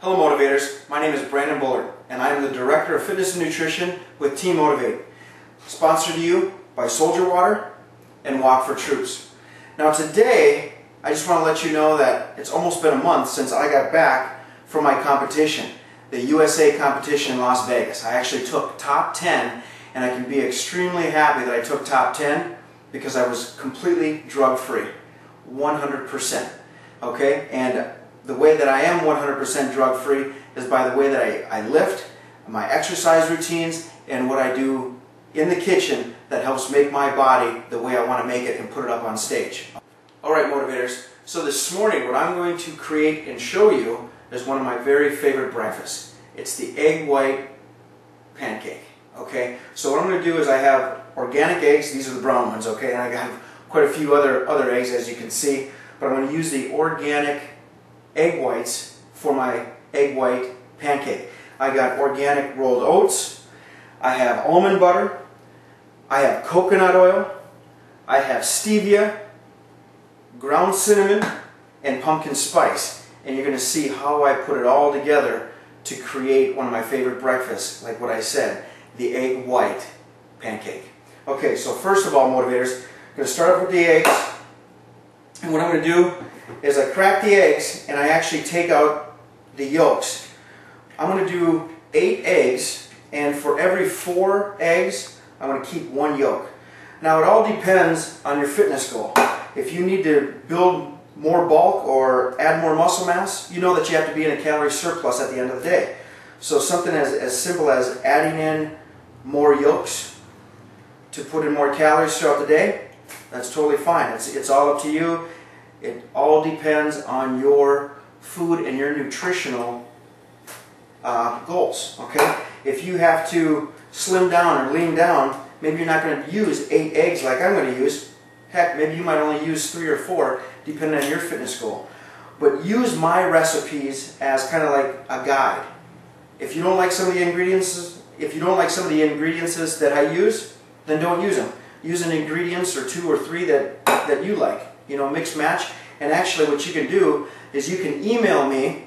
Hello Motivators, my name is Brandon Bullard and I am the Director of Fitness and Nutrition with Team Motivate, sponsored to you by Soldier Water and Walk for Troops. Now today, I just want to let you know that it's almost been a month since I got back from my competition, the USA competition in Las Vegas. I actually took top 10 and I can be extremely happy that I took top 10 because I was completely drug-free, 100%. Okay, and the way that I am 100% drug-free is by the way that I lift, my exercise routines, and what I do in the kitchen that helps make my body the way I want to make it and put it up on stage. Alright Motivators, so this morning what I'm going to create and show you is one of my very favorite breakfasts. It's the egg white pancake. Okay, so what I'm going to do is I have organic eggs, these are the brown ones, okay, and I have quite a few other eggs as you can see, but I'm going to use the organic egg whites for my egg white pancake. I got organic rolled oats, I have almond butter, I have coconut oil, I have stevia, ground cinnamon, and pumpkin spice. And you're going to see how I put it all together to create one of my favorite breakfasts, like what I said, the egg white pancake. Okay, so first of all, Motivators, I'm going to start off with the eggs. And what I'm going to do is I crack the eggs and I actually take out the yolks. I'm going to do 8 eggs, and for every 4 eggs I'm going to keep 1 yolk. Now it all depends on your fitness goal. If you need to build more bulk or add more muscle mass, you know that you have to be in a calorie surplus at the end of the day. So something as simple as adding in more yolks to put in more calories throughout the day, that's totally fine. It's all up to you. It all depends on your food and your nutritional goals. Okay? If you have to slim down or lean down, maybe you're not going to use 8 eggs like I'm going to use. Heck, maybe you might only use 3 or 4 depending on your fitness goal. But use my recipes as kind of like a guide. If you don't like some of the ingredients, that I use, then don't use them. Use an ingredients or 2 or 3 that you like. You know, mix match. And actually what you can do is you can email me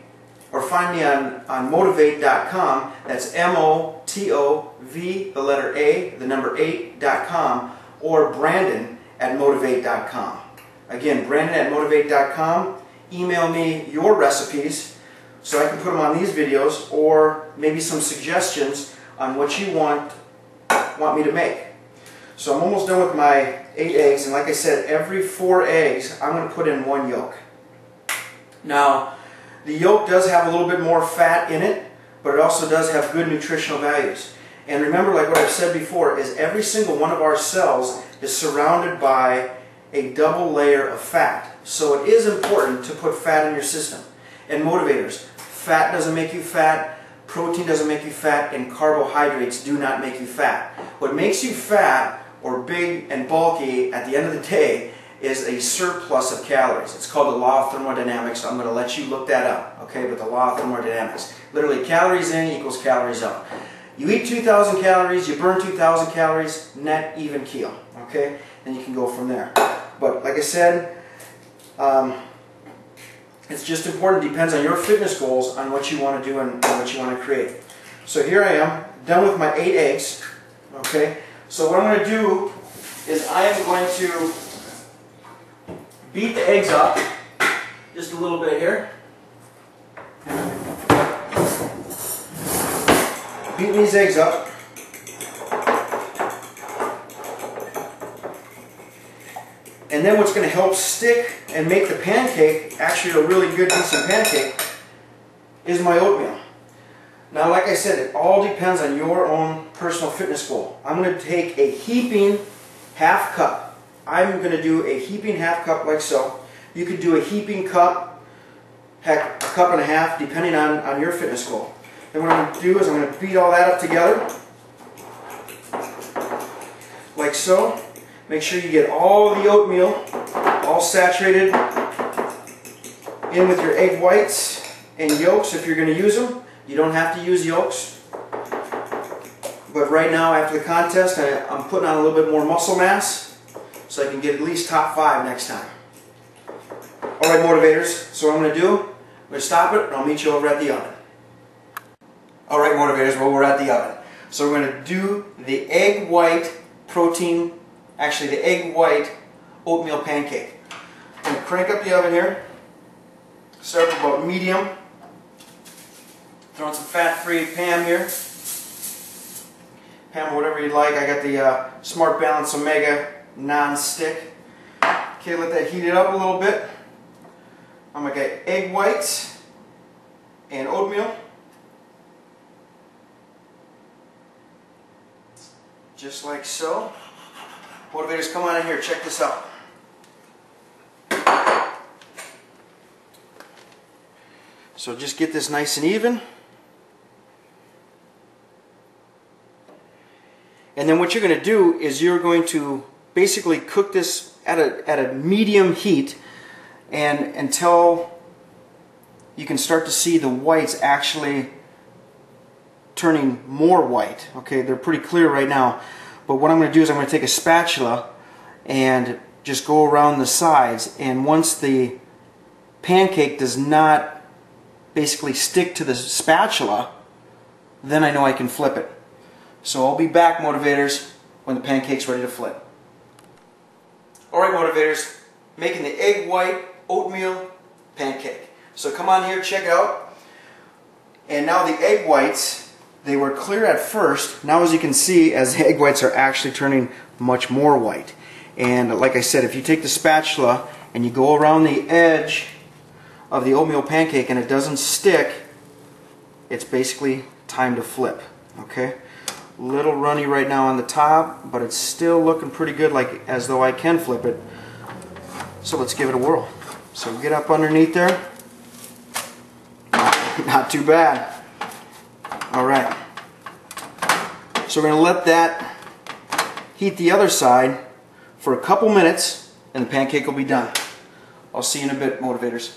or find me on motivate.com. That's M-O-T-O-V, the letter A, the number 8.com, or Brandon at motivate.com. Again, Brandon at motivate.com. Email me your recipes so I can put them on these videos, or maybe some suggestions on what you want me to make. So I'm almost done with my 8 eggs, and like I said, every 4 eggs I'm going to put in 1 yolk. Now, the yolk does have a little bit more fat in it, but it also does have good nutritional values. And remember, like what I've said before, is every single one of our cells is surrounded by a double layer of fat. So it is important to put fat in your system. And Motivators, fat doesn't make you fat, protein doesn't make you fat, and carbohydrates do not make you fat. What makes you fat or big and bulky at the end of the day is a surplus of calories. It's called the law of thermodynamics. So I'm going to let you look that up, okay? But the law of thermodynamics. Literally, calories in equals calories out. You eat 2,000 calories, you burn 2,000 calories, net even keel, okay? And you can go from there. But like I said, it's just important. It depends on your fitness goals on what you want to do and what you want to create. So here I am, done with my 8 eggs, okay? So what I'm going to do is I am going to beat the eggs up just a little bit here. Beat these eggs up. And then what's going to help stick and make the pancake actually a really good decent pancake is my oatmeal. Now, like I said, it all depends on your own personal fitness goal. I'm going to take a heaping half cup. I'm going to do a heaping half cup like so. You could do a heaping cup, heck, a cup and a half, depending on your fitness goal. Then what I'm going to do is I'm going to beat all that up together, like so. Make sure you get all the oatmeal all saturated in with your egg whites and yolks if you're going to use them. You don't have to use yolks. But right now, after the contest, I'm putting on a little bit more muscle mass so I can get at least top 5 next time. Alright Motivators, so what I'm going to do, I'm going to stop it and I'll meet you over at the oven. All right, motivators, well, we're at the oven. So we're going to do the egg white protein, actually the egg white oatmeal pancake. I'm going to crank up the oven here. Start with about medium. Throwing some fat-free Pam here. Pam, whatever you'd like. I got the Smart Balance Omega non-stick. Okay, let that heat it up a little bit. I'm going to get egg whites and oatmeal. Just like so. Motivators, come on in here, check this out. So just get this nice and even. And then what you're going to do is you're going to basically cook this at a medium heat and until you can start to see the whites actually turning more white. Okay, they're pretty clear right now. But what I'm going to do is I'm going to take a spatula and just go around the sides, and once the pancake does not basically stick to the spatula, then I know I can flip it. So I'll be back, motivators, when the pancake's ready to flip. Alright, motivators, making the egg white oatmeal pancake. So come on here, check it out. And now the egg whites, they were clear at first. Now as you can see, as the egg whites are actually turning much more white. And like I said, if you take the spatula and you go around the edge of the oatmeal pancake and it doesn't stick, it's basically time to flip. Okay? Little runny right now on the top, but it's still looking pretty good, like as though I can flip it. So let's give it a whirl. So get up underneath there. Not too bad. Alright. So we're going to let that heat the other side for a couple minutes and the pancake will be done. I'll see you in a bit, motivators.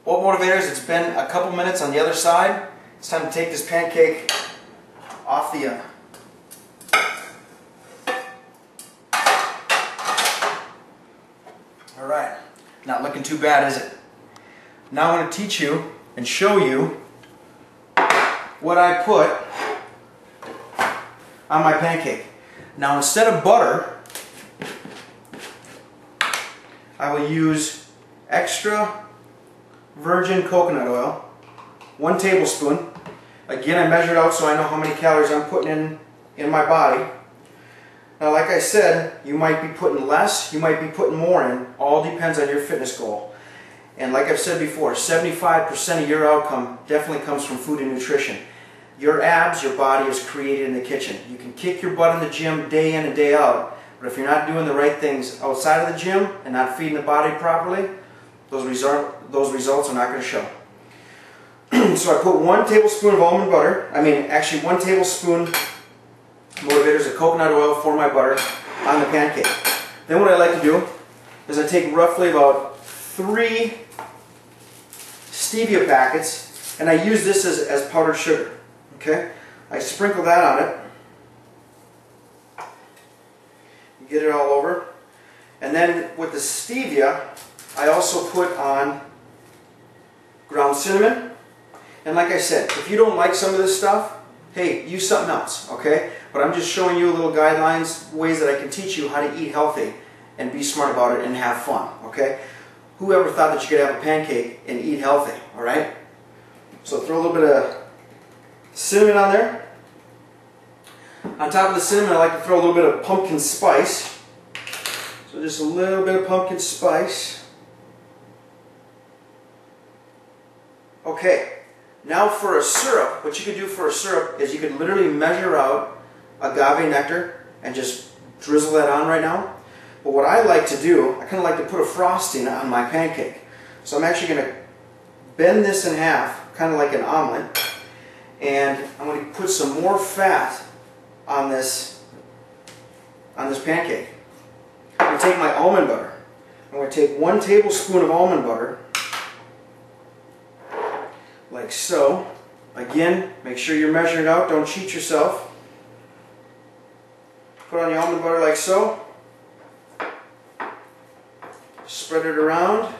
Well, motivators, it's been a couple minutes on the other side. It's time to take this pancake off the oven. Alright, not looking too bad, is it? Now I'm going to teach you and show you what I put on my pancake. Now instead of butter, I will use extra virgin coconut oil, 1 tablespoon. Again, I measured out so I know how many calories I'm putting in my body. Now, like I said, you might be putting less, you might be putting more in. All depends on your fitness goal. And like I've said before, 75% of your outcome definitely comes from food and nutrition. Your abs, your body is created in the kitchen. You can kick your butt in the gym day in and day out, but if you're not doing the right things outside of the gym and not feeding the body properly, those results are not going to show. So I put 1 tablespoon of almond butter, actually 1 tablespoon, motivators, of coconut oil for my butter on the pancake. Then what I like to do is I take roughly about 3 stevia packets and I use this as powdered sugar. Okay? I sprinkle that on it. Get it all over. And then with the stevia, I also put on ground cinnamon. And like I said, if you don't like some of this stuff, hey, use something else, okay? But I'm just showing you little guidelines, ways that I can teach you how to eat healthy and be smart about it and have fun, okay? Whoever thought that you could have a pancake and eat healthy, all right? So throw a little bit of cinnamon on there. On top of the cinnamon, I like to throw a little bit of pumpkin spice. So just a little bit of pumpkin spice. Okay. Now for a syrup, what you could do for a syrup is you could literally measure out agave nectar and just drizzle that on right now. But what I like to do, I kind of like to put a frosting on my pancake. So I'm actually going to bend this in half, kind of like an omelet, and I'm going to put some more fat on this pancake. I'm going to take my almond butter. I'm going to take 1 tablespoon of almond butter, like so. Again, make sure you're measuring it out, don't cheat yourself. Put on the almond butter like so. Spread it around.